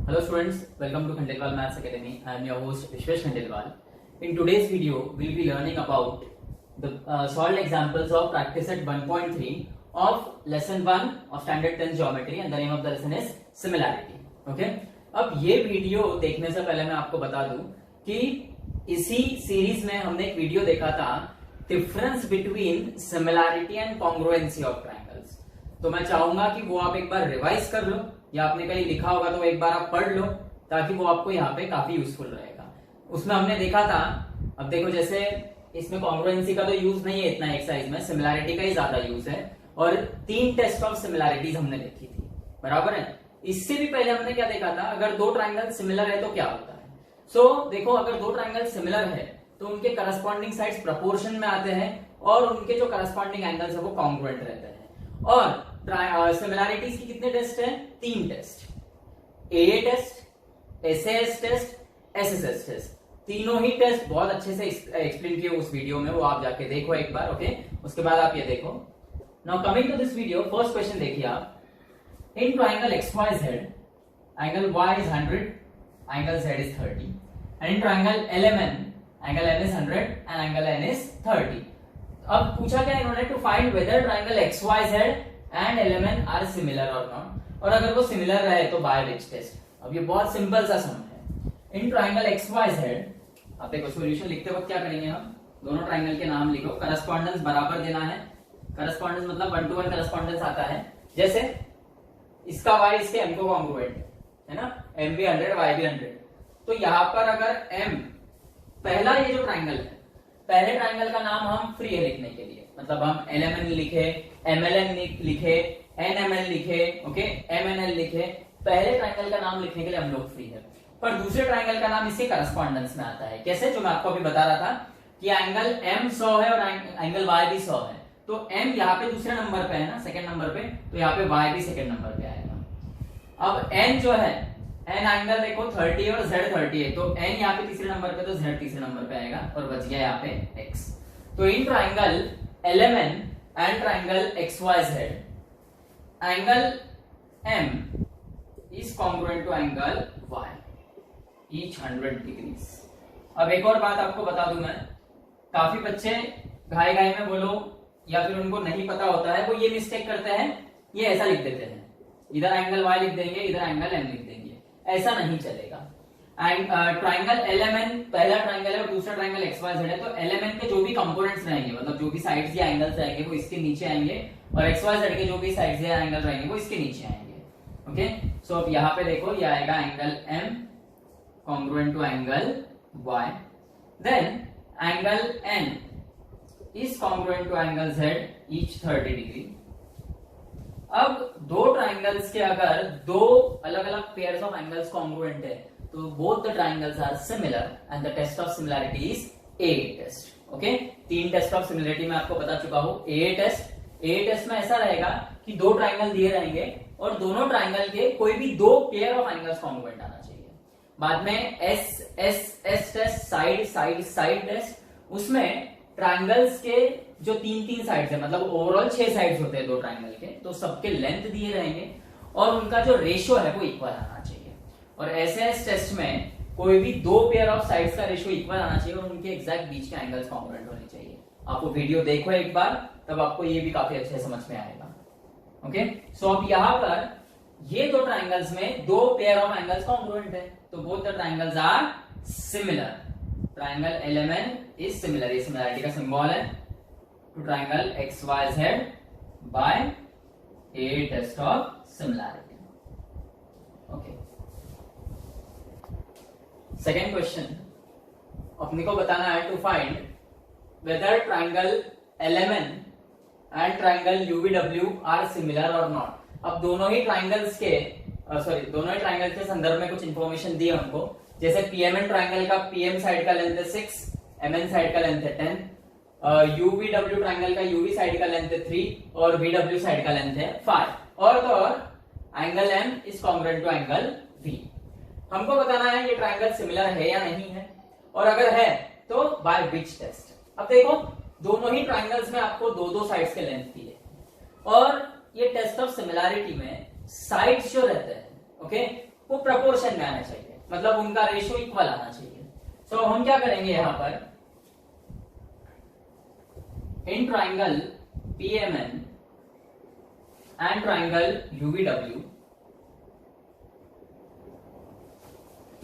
Hello students, welcome to Khandelwal Maths Academy. I am your host Vishwesh Khandelwal. In today's video, we will be learning about the solved examples of practice at 1.3 of lesson 1 of standard 10 geometry and the name of the lesson is similarity. Okay? अब ये video देखने से पहले मैं आपको बता दूं कि इसी सीरीज में हमने एक वीडियो देखा था difference between similarity and congruency of triangles. तो मैं चाहूंगा कि वो आप एक बार रिवाइज कर लो या आपने कहीं लिखा होगा तो एक बार आप पढ़ लो ताकि वो आपको यहाँ पे काफी यूजफुल रहेगा। उसमें हमने देखा था, अब देखो जैसे इसमें कॉन्ग्रुएंसी का तो यूज नहीं है इतना एक्सरसाइज में, सिमिलैरिटी का ही ज्यादा यूज है और 3 टेस्ट ऑफ सिमिलैरिटीज हमने देखी थी, बराबर है। इससे भी पहले हमने क्या देखा था, अगर 2 ट्रायंगल सिमिलर है तो क्या होता है। सो देखो, अगर 2 ट्रायंगल सिमिलर है तो उनके करस्पॉन्डिंग साइड्स प्रपोर्शन में आते हैं और उनके जो करस्पॉन्डिंग एंगल्स है वो कॉन्ग्रुएंट रहते हैं। और सिमिलैरिटीज की कितने टेस्ट हैं? 3 test, AA test, SAS test, SSS test. तीनों ही टेस्ट बहुत अच्छे से एक्सप्लेन किए उस वीडियो में, वो आप जाके देखो एक बार। ओके, उसके बाद आप ये देखो। Now coming to this video, first question देखिए आप। In triangle XYZ, angle Y is 100, angle Z is 30, and in triangle LMN, angle N is 100 and angle N is 30। अब पूछा क्या इन्होंने, to find whether triangle XYZ and LMN are similar और not, और अगर वो सिमिलर रहे तो बाय विच टेस्ट। अब ये बहुत सिंपल सा सम है। इन ट्रायंगल XYZ, अब देखो सॉल्यूशन लिखते वक्त क्या करेंगे हम, दोनों ट्रायंगल के नाम लिखो, करस्पॉन्डेंस बराबर देना है। करस्पॉन्डेंस मतलब 1 to 1 करस्पॉन्डेंस आता है। जैसे इसका y इसके m को कॉन्ग्रुएंट है ना, m भी 100 y भी 100। तो यहां पर अगर m, पहला ये जो ट्रायंगल है, पहले ट्रायंगल का नाम हम फ्री है लिखने के लिए, मतलब हम LMN लिखे, MLN लिखे, NML लिखे, ओके, MNL लिखे, पहले ट्रायंगल का नाम लिखने के लिए हम लोग फ्री है। पर दूसरे ट्रायंगल का नाम इसी करस्पॉन्डेंस में आता है। कैसे? जो मैं आपको अभी बता रहा था कि एंगल M 100 है और एंगल Y भी 100 है, तो M यहाँ पे दूसरे नंबर पे है ना, सेकंड नंबर पे, तो यहाँ पे Y भी सेकंड नंबर पे आएगा। अब N जो है, N एंगल देखो 30 और Z 30 है, तो N यहाँ पे तीसरे नंबर पे तो Z तीसरे नंबर पे आएगा और बच गया यहाँ पे X। तो in triangle LMN and triangle XYZ, angle M is congruent to angle Y, each 100 degrees। अब एक और बात आपको बता दूं मैं, काफी बच्चे घाई घाई में बोलो या फिर उनको नहीं पता होता है, वो ये मिस्टेक करते हैं, ये ऐसा लिख देते हैं, इधर एंगल Y लिख देंगे, इधर एंगल M लिख देंगे। ऐसा नहीं चलेगा। ट्रायंगल LMN पहला ट्रायंगल है और दूसरा ट्रायंगल XYZ है, तो LMN के जो भी कंपोनेंट्स रहेंगे, मतलब जो भी साइड्स या एंगल्स रहेंगे वो इसके नीचे आएंगे, और XYZ के जो भी साइड्स या एंगल रहेंगे वो इसके नीचे आएंगे। ओके, सो अब यहाँ पे देखो, ये आएगा angle M congruent to angle Y, then angle N is congruent to angle Z, each 30 degree. अब 2 ट्रायंगल्स के अगर 2 अलग अलग पेयर्स ऑफ एंगल्स कॉन्ग्रुएंट है तो both the triangles are similar and the test of similarity is AA test. Okay, 3 test of similarity में आपको बता चुका हूं। AA टेस्ट में ऐसा रहेगा कि 2 ट्रायंगल दिए रहेंगे और दोनों ट्रायंगल के कोई भी 2 पेयर ऑफ एंगल्स कॉन्ग्रुएंट आना चाहिए। बाद में S टेस्ट, साइड टेस्ट, उसमें ट्रायंगल्स के जो 3 साइड्स है, मतलब ओवरऑल 6 साइड्स होते हैं 2 ट्रायंगल के, तो सबके लेंथ दिए रहेंगे और उनका जो रेशियो है वो इक्वल आना चाहिए। और SS टेस्ट में कोई भी 2 पेयर ऑफ साइड्स का रेशियो इक्वल आना चाहिए और उनके एग्जैक्ट बीच के एंगल्स कॉन्ग्रुएंट होने चाहिए। आप वो वीडियो देखो एक बार, तब आपको ये भी काफी अच्छे समझ में आएगा। ओके, सो अब यहाँ पर ये 2 ट्रायंगल्स में 2 पेयर ऑफ एंगल्स कॉन्ग्रुएंट है, तो both the triangles are similar. Triangle LMN is similar, ये सिमिलरिटी का सिंबल है, to triangle XYZ by AA test of similarity. Okay, second question, अपने को बताना है to find whether triangle LMN and triangle UVW are similar और not. अब दोनों ही ट्रायंगल्स के संदर्भ में कुछ इंफॉर्मेशन दी हमको। जैसे PMN ट्रायंगल का PM साइड का लेंथ है 6, MN साइड का लेंथ है 10, UVW ट्रायंगल का UV साइड का लेंथ है 3 और VW साइड का लेंथ है 5, और तो और angle M is congruent to angle V। हमको बताना है ये ट्रायंगल सिमिलर है या नहीं है, और अगर है तो बाय विच टेस्ट। अब देखो, दोनों ही ट्रायंगल्स में आपको 2 साइड्स के लेंथ दिए, और ये टेस्ट ऑफ सिमिलैरिटी में साइड्स जो रहते हैं, ओके, वो प्रपोर्शन में आना चाहिए, मतलब उनका रेशियो इक्वल आना चाहिए। सो हम क्या करेंगे यहां पर, in triangle PMN and triangle UVW,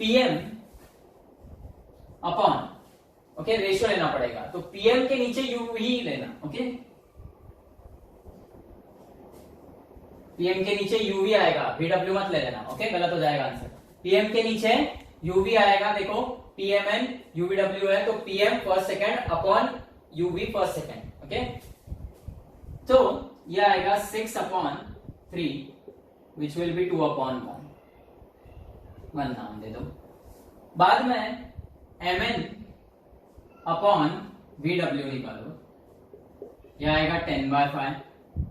PM upon, okay, ratio लेना पड़ेगा, तो PM के नीचे UV लेना, ओके, PM के नीचे UV आएगा, VW मत ले लेना, ओके, गलत हो जाएगा आंसर। PM के नीचे UV आएगा, देखो PMN UVW है, तो PM first second upon UV first second, okay, तो ये आएगा 6/3 विच विल बी 2/1, वन नाम दे दो। बाद में MN अपॉन VW निकालो, यह आएगा 10/5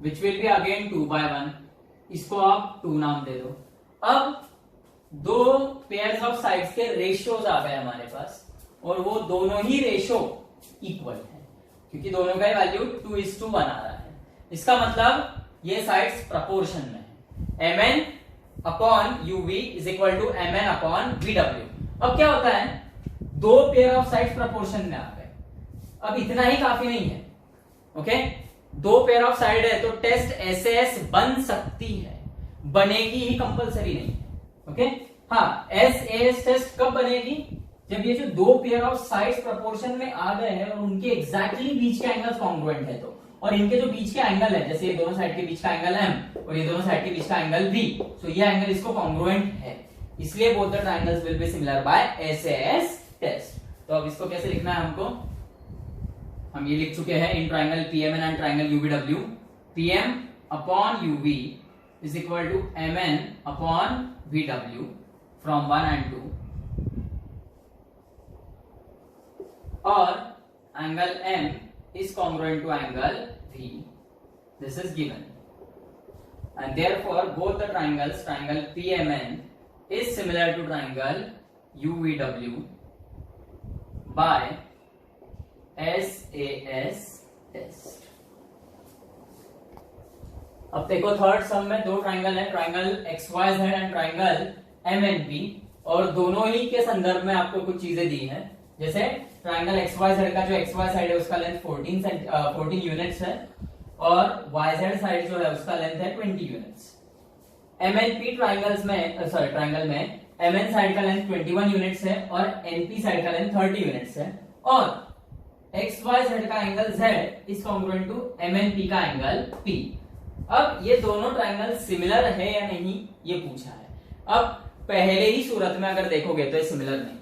विच विल बी अगेन 2/1, इसको आप 2 नाम दे दो। अब दो पेयर्स ऑफ साइड्स के रेशियोज आ गए हमारे पास, और वो दोनों ही रेशियो इक्वल है, क्योंकि दोनों का वैल्यू 2:1 आ रहा है। इसका मतलब ये साइड्स प्रपोर्शन में है, MN upon UV is equal to MN upon VW। अब क्या होता है, दो पेयर ऑफ साइड्स प्रपोर्शन में आ गए, अब इतना ही काफी नहीं है, ओके, दो पेयर ऑफ साइड है तो टेस्ट SAS बन सकती है, बनेगी ही, कंपलसरी नहीं है, ओके। हाँ, SAS टेस्ट कब बनेगी, जब ये जो दो पेयर ऑफ साइड्स प्रपोर्शन में आ गए हैं और उनके एग्जैक्टली बीच के एंगल्स कॉन्ग्रुएंट है, तो और इनके जो बीच के एंगल है, जैसे ये दोनों साइड के बीच का एंगल M और ये दोनों साइड के बीच का एंगल V, सो ये एंगल इसको कॉन्ग्रुएंट है, इसलिए both the triangles will be similar by SAS test. तो अब इसको कैसे लिखना है हमको, हम ये लिख चुके हैं, in triangle PMN and triangle UVW, PM upon UV is equal to MN upon VW from 1 and 2, और angle M is congruent to angle V. This is given, and therefore both the triangles, triangle PMN is similar to triangle UVW by SAS test. अब देखो third सम में दो triangle है, triangle XYZ and triangle MNP, और दोनों ही के संदर्भ में आपको कुछ चीजें दी हैं, जैसे ट्राइंगल XYZ का जो XY साइड है उसका लेंथ 14 यूनिट्स है, और YZ साइड जो है उसका लेंथ है 20 यूनिट्स। MNP ट्राइंगल्स में, सॉरी ट्राइंगल में MN साइड का लेंथ 21 यूनिट्स है और NP साइड का लेंथ 30 यूनिट्स है, और XYZ का angle Z is congruent to MNP का एंगल P। अब ये दोनों ट्राइंगल सिमिलर है या नहीं ये पूछा है। अब पहले ही सूरत में अगर देखोगे तो ये सिमिलर नहीं है,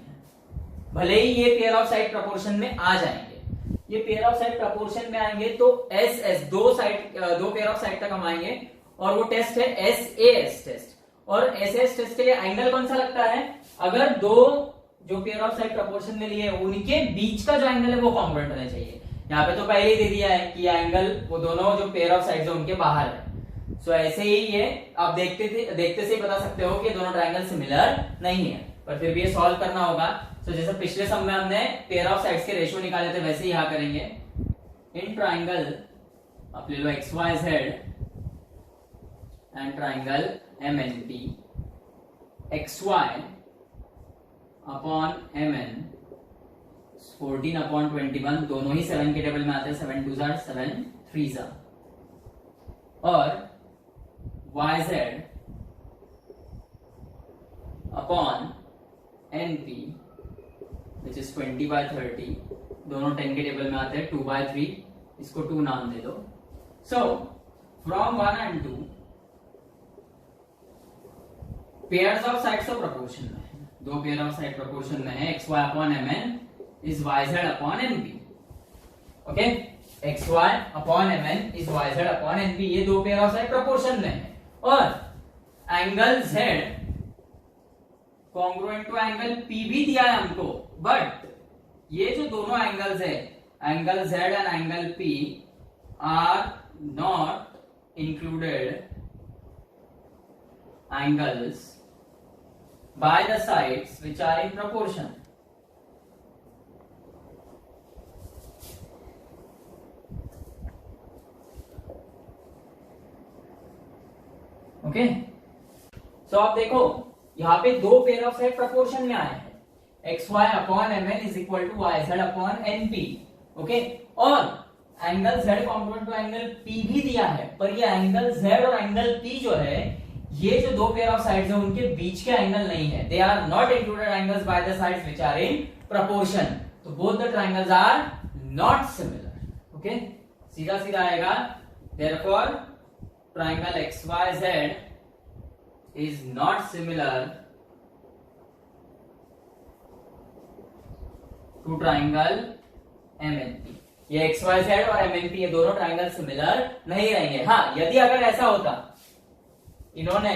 भले ही ये पेयर ऑफ साइड प्रपोर्शन में आ जाएंगे, ये पेयर ऑफ साइड प्रपोर्शन में आएंगे तो SS दो पेयर ऑफ साइड तक हम आएंगे, और वो टेस्ट है SAS टेस्ट, और SAS टेस्ट के लिए एंगल कौन सा लगता है, अगर दो जो पेयर ऑफ साइड प्रपोर्शन में लिए उनके बीच का जो एंगल है वो कॉन्ग्रुएंट होना चाहिए। यहाँ पे तो पहले ही दे दिया है कि एंगल वो दोनों जो पेयर ऑफ साइड्स है उनके बाहर है, सो ऐसे ही ये आप देखते से ही बता सकते हो कि दोनों ट्रायंगल सिमिलर नहीं है, पर फिर भी ये सॉल्व करना होगा। सो जैसे पिछले सम में हमने पेयर ऑफ साइड्स के रेशियो निकाले थे वैसे ही यहाँ करेंगे। इन ट्राइंगल आप ले लो XYZ and triangle MNP, XY upon MN 14/21, दोनों ही 7 के टेबल में आते हैं, 7 2s 7 3s, और YZ upon NP which is 20/30, दोनों 10 के टेबल में आते हैं, 2/3, इसको 2 नाम दे दो। So from 1 and 2 pairs of sides तो प्रपोर्शन में है, दो पेयर ऑफ साइड प्रपोर्शन में है, XY upon MN is YZ upon NP, okay, XY upon MN is YZ upon NP, ये दो पेयर ऑफ साइड प्रपोर्शन में है, और angle Z congruent to angle P भी दिया है हमको, बट ये जो दोनों एंगल्स है, angle Z and angle P are not included angles by the sides which are in proportion. Okay, so आप देखो यहाँ पे दो पेयर ऑफ साइड प्रपोर्शन में आए हैं, X Y upon M N is equal to Y Z upon N P, okay. और angle z congruent to angle p भी दिया है, पर ये एंगल z और एंगल p जो है, ये जो दो पेयर ऑफ साइड्स हैं उनके बीच के एंगल नहीं है, they are not included angles by the sides which are in proportion, तो both the triangles are not similar, okay. सीधा सीधा आएगा, therefore triangle XYZ is not similar to triangle MNP। ये XYZ और MNP ये दोनों ट्रायंगल सिमिलर नहीं रहेंगे। हाँ, यदि अगर ऐसा होता, इन्होंने,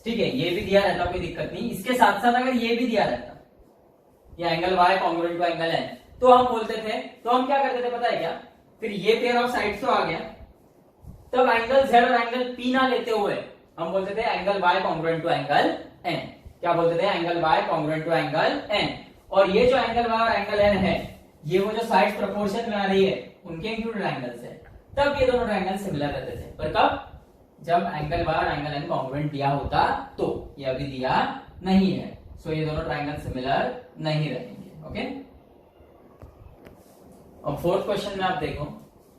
ठीक है, ये भी दिया रहता कोई दिक्कत नहीं, इसके साथ साथ अगर ये भी दिया रहता, ये angle Y congruent to angle N, तो हम बोलते थे, तो हम क्या करते थे पता है क्या, फिर ये पेयर ऑफ साइड्स तो आ गया, तब एंगल Z और एंगल P ना लेते हुए हम बोलते थे angle Y congruent to angle N। क्या बोलते थे? Angle Y congruent to angle N। और ये जो एंगल Y और एंगल N है, ये वो जो साइड्स प्रोपोर्शन में आ रही है उनके इंक्लूडेड एंगल्स है, तब ये दोनों ट्रायंगल सिमिलर रहते थे। पर कब? जब एंगल Y और एंगल N कॉन्ग्रुएंट दिया होता तो। ये अभी दिया नहीं है, सो ये दोनों ट्रायंगल सिमिलर नहीं रहेंगे, ओके। और फोर्थ क्वेश्चन में आप देखो,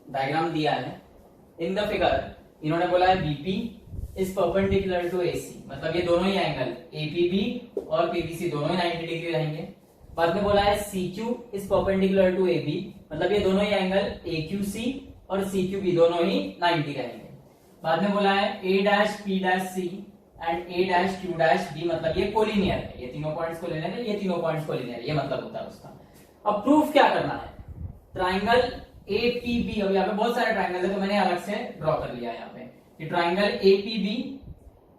डायग्राम दिया है इन द फिगर, इन्होंने बोला है BP is perpendicular to AC, मतलब ये दोनों ही एंगल एपीबी और पीबीसी दोनों ही 90 डिग्री रहेंगे। बाद में बोला है CQ is perpendicular to AB, मतलब ये दोनों ही एंगल एक्यूसी और सीक्यूबी दोनों ही 90 रहेंगे। बाद में बोला है A dash P dash C and A dash Q dash B, मतलब ये कोलिनियर है, ये तीनों पॉइंट्स कोलिनियर है, ये तीनों पॉइंट्स कोलिनियर है, ये मतलब होता है उसका। अब प्रूफ क्या करना है? ट्राइंगल एपीबी, अब यहाँ पे बहुत सारे ट्राइंगल है तो मैंने अलग से ड्रॉ कर लिया है यहाँ पे, कि triangle APB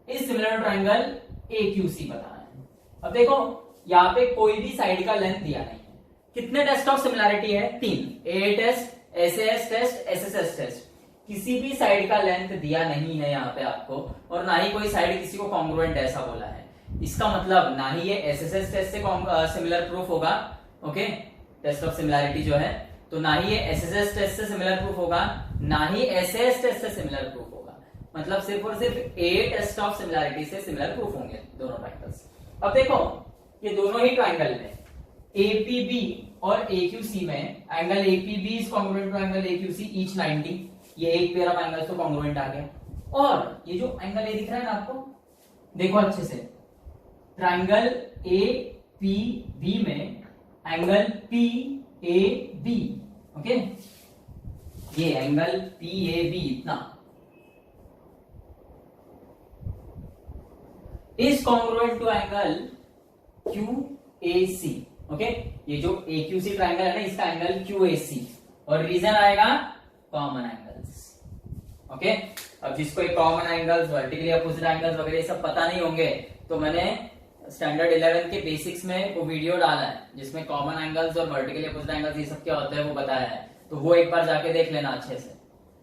is similar to triangle AQC बताना है। अब देखो यहाँ पे कोई भी साइड का लेंथ दिया नहीं है। कितने टेस्ट ऑफ सिमिलैरिटी है? 3, A test, SS test, SSS test. किसी भी साइड का लेंथ दिया नहीं है यहाँ पे आपको, और ना ही कोई साइड किसी को कॉन्ग्रुएंट ऐसा बोला है। इसका मतलब ना ही ये एसएसएस टेस्ट से सिमिलर प्रूफ होगा, ओके, टेस्ट ऑफ सिमिलैरिटी जो है, तो ना ही ये एसएसएस टेस्ट से सिमिलर प्रूफ होगा, ना ही एसएस टेस्ट से सिमिलर प्रूफ होगा। मतलब सिर्फ और सिर्फ ए टेस्ट ऑफ सिमिलैरिटी से सिमिलर प्रूफ होंगे दोनों ट्रायंगल्स। अब देखो ये दोनों ही ट्रायंगल में एपीबी और एक्यूसी में angle APB is congruent to angle AQC each 90, ये एक पेयर ऑफ एंगल्स तो कॉन्ग्रुएंट आ गया। और ये जो एंगल ए दिख रहा है ना आपको, देखो अच्छे से, ट्रायंगल एपीबी में एंगल पीएबी, ओके, ये एंगल पीएबी इतना is congruent to angle QAC, okay. ये जो एक्यूसी ट्रायंगल है ना, इसका एंगल क्यूएसी, और रीजन आएगा कॉमन एंगल्स, ओके। अब जिसको एक common angles, vertically opposite angles वगैरह सब पता नहीं होंगे, तो मैंने स्टैंडर्ड 11 के बेसिक्स में वो वीडियो डाला है जिसमें कॉमन एंगल्स और वर्टिकली अपोजिट एंगल्स ये सब क्या होता है वो बताया है, तो वो एक बार जाके देख लेना अच्छे से।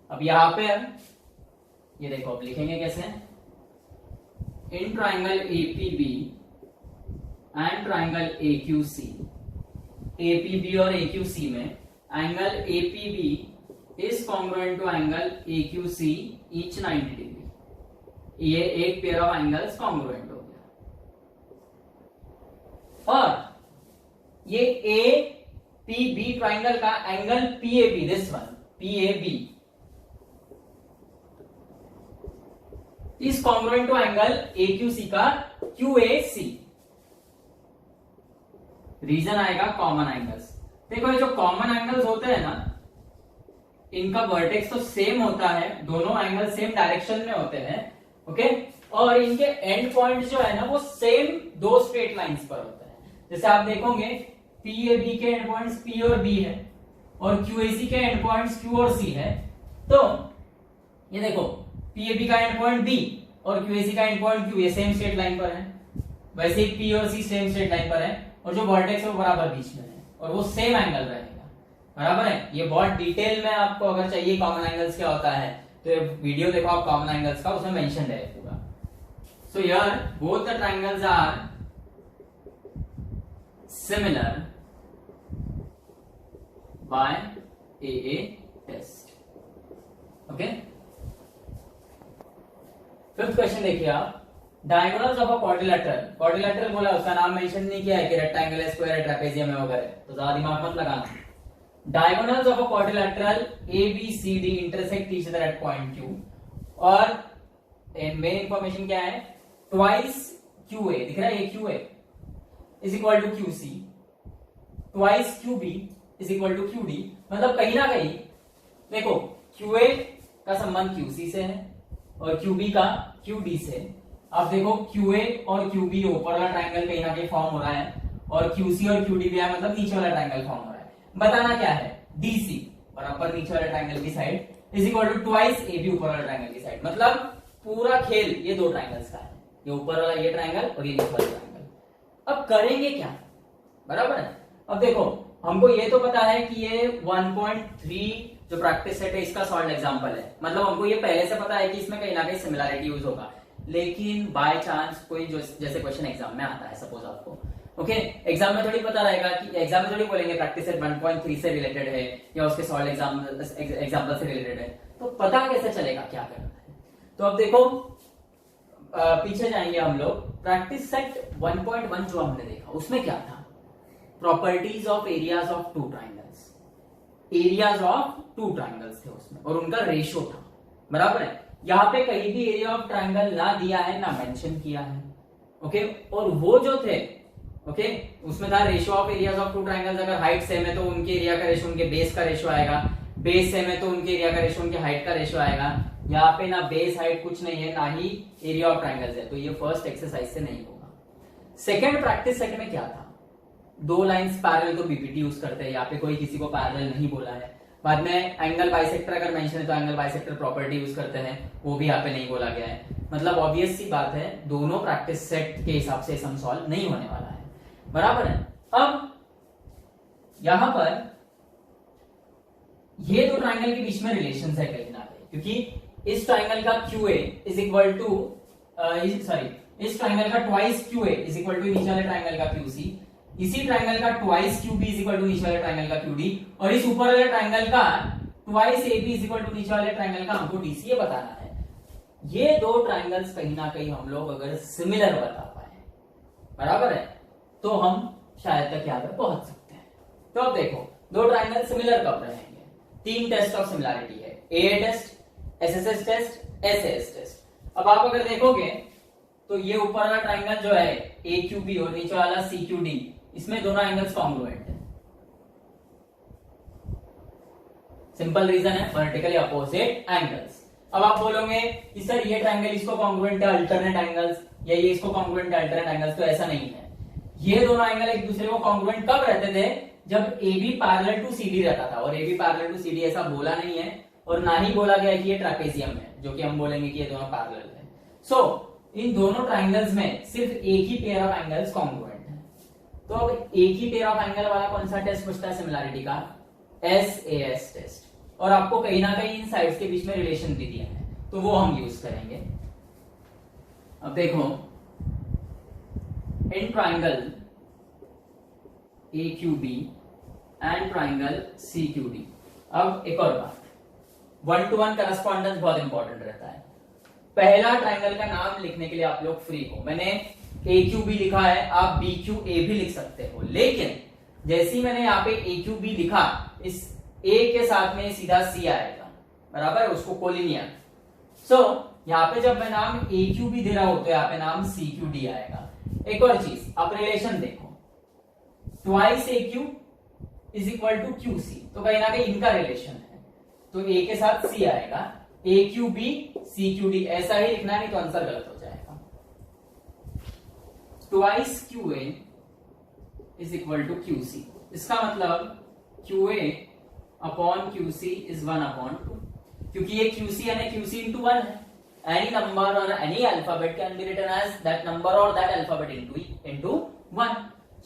अब यहाँ पे ये देखो, अब लिखेंगे कैसे, in triangle APB and triangle AQC, APB और एक्यूसी में angle APB is congruent to angle AQC each 90 degree, ये एक पेयर ऑफ एंगल्स कॉन्ग्रुएंट हो गया। और ये एपीबी ट्राइंगल का angle PAB, this one PAB is congruent to angle AQC का क्यूएसी। रीजन आएगा कॉमन एंगल्स। देखो ये जो कॉमन एंगल्स होते हैं ना, इनका वर्टेक्स तो सेम होता है, दोनों एंगल सेम डायरेक्शन में होते हैं, ओके, और इनके एंड पॉइंट जो है ना वो सेम दो स्ट्रेट लाइंस पर होते हैं। जैसे आप देखोगे पीएबी के एंड पॉइंट्स पी और बी है, और क्यूएसी के एंड पॉइंट्स क्यू और सी है। तो ये देखो पीएबी का एंड पॉइंट बी और क्यूएसी का एंड पॉइंट क्यू, ये सेम स्ट्रेट लाइन पर है, वैसे ही पी और सी सेम स्ट्रेट लाइन पर है, और जो वर्टेक्स है वो बराबर बीच में है, और वो सेम एंगल रहेगा, बराबर है। ये बहुत डिटेल में आपको अगर चाहिए कॉमन एंगल्स क्या होता है, तो ये वीडियो देखो आप कॉमन एंगल्स का, उसमें मेंशन है पूरा। So here both the triangles are similar by A test, okay. Fifth question देखिए आप, diagonals of a quadrilateral, quadrilateral बोला उसका नाम मेंशन नहीं किया है कि रेक्टेंगल है, स्क्वायर है, ट्रेपेजियम है वगैरह, तो ज्यादा दिमाग मत लगाना। Diagonals of a quadrilateral ABCD intersect each other at point Q, और मेन इंफॉर्मेशन क्या है, ट्वाइस QA दिख रहा है, ये QA is equal to QC, twice QB is equal to QD, मतलब कहीं ना कहीं देखो QA का संबंध QC से है और QB का QD से। अब देखो QA और QB ऊपर वाला ट्रायंगल कहीं ना कहीं फॉर्म हो रहा है, और QC और QD भी है, मतलब नीचे वाला ट्रायंगल फॉर्म हो रहा है। बताना क्या है, DC बराबर नीचे वाले ट्रायंगल की side is equal to twice AB ऊपर वाले ट्रायंगल की साइड, मतलब पूरा खेल ये दो ट्रायंगल्स का है, ये ऊपर वाला ये ट्रायंगल और ये नीचे वाला ट्रायंगल। अब करेंगे क्या, बराबर है। अब देखो हमको ये तो पता है कि ये 1.3 जो प्रैक्टिस सेट है इसका सॉल्व एग्जांपल है, मतलब हमको ये पहले से पता है कि इसमें कहीं ना कहीं सिमिलरिटी यूज होगा, लेकिन बाय चांस कोई जो जैसे क्वेश्चन एग्जाम में आता है, सपोज आपको ओके एग्जाम में थोड़ी पता रहेगा कि एग्जाम में थोड़ी बोलेंगे प्रैक्टिस सेट 1.3 से रिलेटेड है या उसके सॉल्व एग्जाम्पल से रिलेटेड है, तो पता कैसे चलेगा क्या करना है। तो अब देखो पीछे जाएंगे हम लोग, प्रैक्टिस सेट 1.1 जो हमने देखा उसमें क्या था, properties of areas of two triangles, areas of two triangles थे उसमें और उनका रेशियो था, बराबर है। यहाँ पे कहीं भी एरिया ऑफ ट्राइंगल ना दिया है ना मेंशन किया है, ओके, और वो जो थे ओके उसमें था ratio of areas of two triangles, अगर हाइट सेम है तो उनके एरिया का रेशियो उनके बेस का रेशियो आएगा, बेस सेम है तो उनके एरिया का रेशियो उनके हाइट का रेशियो आएगा। यहाँ पे ना बेस हाइट कुछ नहीं है, ना ही एरिया ऑफ ट्राइंगल्स है, तो ये फर्स्ट एक्सरसाइज से नहीं होगा। सेकेंड प्रैक्टिस सेट में क्या था, दो लाइंस पैरेलल तो बीपीटी यूज करते हैं, यहाँ पे कोई किसी को पैरेलल नहीं बोला है। बाद में एंगल बाइसेक्टर अगर मेंशन है तो एंगल बाइसेक्टर प्रॉपर्टी यूज करते हैं, वो भी यहाँ पे नहीं बोला गया है। मतलब ऑब्वियस सी बात है दोनों प्रैक्टिस सेट के हिसाब से सम सॉल्व नहीं होने वाला है, बराबर है। अब यहां पर ये दो ट्राइंगल के बीच में रिलेशन है कहीं ना कहीं, क्योंकि इस ट्राइंगल का QA इज इक्वल टू इस ट्राइंगल का twice QA is equal to नीचे वाले ट्राइंगल का QC, इसी ट्राइंगल का twice QB is equal to नीचे वाले ट्राइंगल का QD, और इस ऊपर वाले ट्राइंगल का twice AB is equal to नीचे वाले ट्राइंगल का हमको DC ये बताना है। ये दो ट्राइंगल्स कहीं ना कहीं हम लोग अगर सिमिलर बता पाए, बराबर है, तो हम शायद तक यहाँ पर पहुंच सकते हैं। तो अब देखो दो ट्राइंगल सिमिलर कब रहेंगे, तीन टेस्ट ऑफ सिमिलरिटी है, AA test, SSS test, SAS test. अब आप अगर देखोगे तो ये ऊपर वाला ट्राइंगल जो है AQB और नीचे वाला CQD, इसमें दोनों एंगल्स कॉन्ग्रुएंट है। सिंपल रीजन है, वर्टिकली अपोजिट एंगल्स। अब आप बोलोगे कि सर ये ट्राइंगल इसको कॉन्ग्रुएंट है अल्टरनेट एंगल्स, या ये इसको कॉन्ग्रुएंट है अल्टरनेट एंगल्स, तो ऐसा नहीं है। ये दोनों एंगल एक दूसरे को कॉन्ग्रुएंट कब रहते थे, जब AB पैरेलल टू CD रहता था, और AB पैरेलल टू CD ऐसा बोला नहीं है और ना ही बोला गया कि ये ट्रेपेजियम है, जो कि हम बोलेंगे कि ये दोनों पैरेलल है। सो इन दोनों ट्राइंगल्स में सिर्फ एक ही पेयर ऑफ एंगल्स कॉन्ग्रुएंट है। तो अब एक ही पेयर ऑफ एंगल वाला कौन सा टेस्ट पूछता है सिमिलरिटी का, SAS टेस्ट, और आपको कहीं ना कहीं इन साइड्स के बीच में रिलेशन भी दिया है, तो वो हम यूज करेंगे। अब देखो in triangle AQB and triangle CQD। अब एक और बात, 1-to-1 करस्पॉन्डेंस बहुत इंपॉर्टेंट रहता है। पहला ट्राइंगल का नाम लिखने के लिए आप लोग फ्री हो, मैंने AQB लिखा है, आप BQA भी लिख सकते हो, लेकिन जैसे ही मैंने यहाँ पे AQB लिखा, इस A के साथ में सीधा C आएगा, बराबर है, उसको कोलिनियर। सो यहाँ पे जब मैं नाम AQB दे रहा हूं तो यहाँ पे नाम CQD आएगा। एक और चीज, आप रिलेशन देखो, twice AQ is equal to QC, तो कहीं ना कहीं इनका रिलेशन है, तो A के साथ C आएगा, AQB CQD, ऐसा ही लिखना, नहीं तो आंसर गलत हो जाएगा। Twice QA is equal to QC, इसका मतलब QA अपॉन QC इज 1/2, क्योंकि ये QC यानी QC इंटू 1 है। एनी नंबर और any alphabet can be written as that number और दैट अल्फाबेट इंटू 1।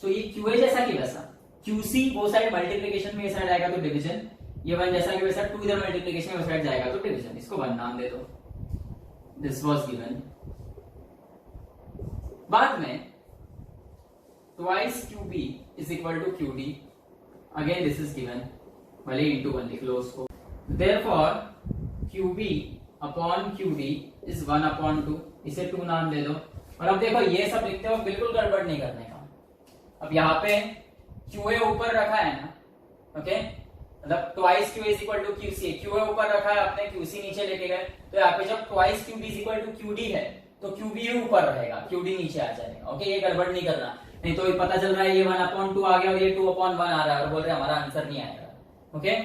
सो ये QA जैसा कि वैसा, QC वो साइड मल्टीप्लीकेशन में ये साइड आएगा तो डिवीजन, ये 1 जैसा कि वैसा 2 इधर मल्टीप्लीकेशन में वो साइड जाएगा तो डिवीजन, इसको 1 नाम दे दो। This was given. बाद में twice QB is equal to QD, again this is given, भले इंटू 1 लिख लो उसको। Therefore QB upon QD is 1/2, इसे 2 नाम दे दो। और अब देखो ये सब लिखते हो बिल्कुल गड़बड़ नहीं करने का। अब यहाँ पे QA ऊपर रखा है ना, ओके, मतलब twice QA is equal to QC, QA ऊपर रखा है आपने, QC नीचे लेके गए, तो यहाँ पे जब twice QB is equal to QD है तो QB ऊपर रहेगा, QD नीचे आ जाएगा। ओके, ये गड़बड़ नहीं करना, नहीं तो पता चल रहा है ये 1/2 आ गया और ये 2/1 आ रहा है और बोल रहे हमारा आंसर नहीं आएगा। ओके,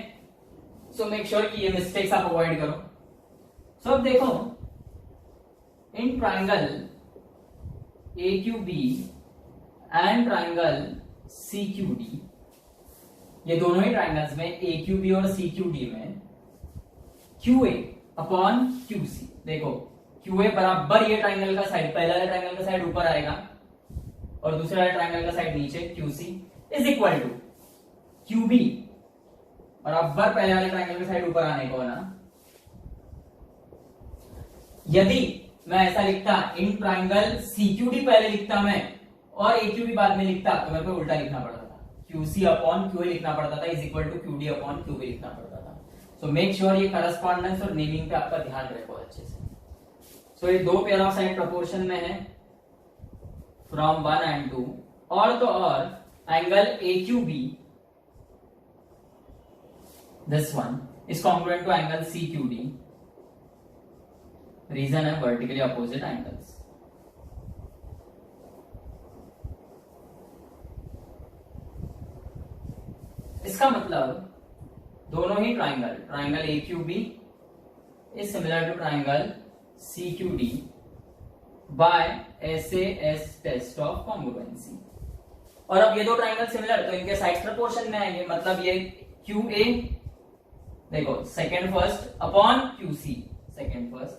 सो मेक श्योर कि ये मिस्टेक्स आप अवॉइड करो। सो अब देखो in triangle AQB and triangle CQD, ये दोनों ही ट्राइंगल्स में AQB और CQD में QA अपॉन QC, देखो QA बराबर ये ट्राइंगल का साइड, पहला वाला ट्राइंगल का साइड ऊपर आएगा और दूसरा वाला ट्राइंगल का साइड नीचे, QC is equal to QB बराबर पहले वाले ट्राइंगल का साइड ऊपर आने को ना। यदि मैं ऐसा लिखता इन ट्राइंगल CQD पहले लिखता मैं और AQB बाद में लिखता तो मेरे को उल्टा लिखना पड़ता था, QC अपॉन QA लिखना पड़ता था, is equal to QD upon QB लिखना पड़ता था। सो मेक श्योर ये करस्पॉन्डेंस और नेमिंग पे आपका ध्यान रखो अच्छे से। सो ये दो पेयर ऑफ साइड प्रोपोर्शन में है फ्रॉम 1 and 2, और तो और angle AQB this one is congruent to angle CQD, reason है वर्टिकली अपोजिट एंगल्स। इसका मतलब दोनों ही triangle AQB is similar to triangle CQD by SAS test of congruency. और अब ये दो ट्राइंगल सिमिलर तो इनके साइड प्रोपोर्शन में आएंगे, मतलब ये QA देखो second first upon QC second first,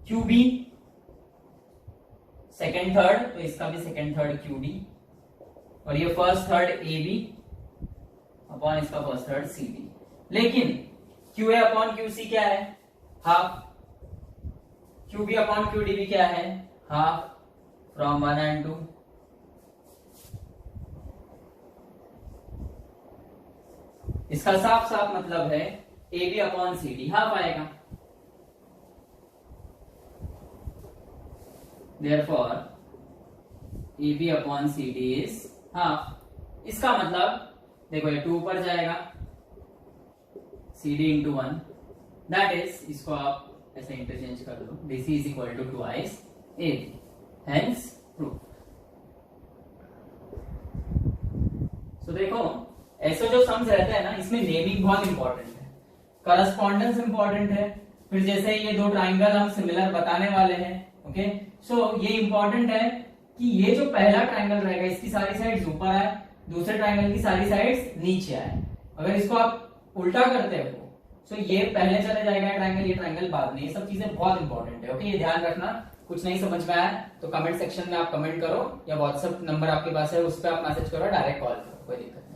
QB second third तो इसका भी सेकंड थर्ड QD, और ये फर्स्ट थर्ड AB अपॉन इसका फर्स्ट थर्ड CD। लेकिन QA अपॉन QC क्या है, हाफ, QB अपॉन QD भी क्या है, हाफ, फ्रॉम 1 and 2। इसका साफ साफ मतलब है AB अपॉन CD हाफ आएगा। Therefore, AB upon CD is half. इसका मतलब देखो ये 2 ऊपर जाएगा, CD into 1, दैट इज, इसको आप ऐसे इंटरचेंज कर दो, DC is equal to twice AB, hence proof। सो देखो ऐसे जो सम्स रहते हैं ना, इसमें नेमिंग बहुत इंपॉर्टेंट है, करस्पॉन्डेंस इंपॉर्टेंट है, फिर जैसे ये दो ट्राइंगल हम सिमिलर बताने वाले हैं। ओके, सो ये इंपॉर्टेंट है कि ये जो पहला ट्राइंगल रहेगा इसकी सारी साइड्स ऊपर आए, दूसरे ट्राइंगल की सारी साइड्स नीचे आए। अगर इसको आप उल्टा करते हो तो ये पहले चले जाएगा ट्राइंगल, ये ट्राइंगल बाद में। ये सब चीजें बहुत इंपॉर्टेंट है। ओके, ये ध्यान रखना। कुछ नहीं समझ में आया तो कमेंट सेक्शन में आप कमेंट करो, या व्हाट्सएप नंबर आपके पास है उस पर आप मैसेज करो, डायरेक्ट कॉल करो, कोई दिक्कत नहीं।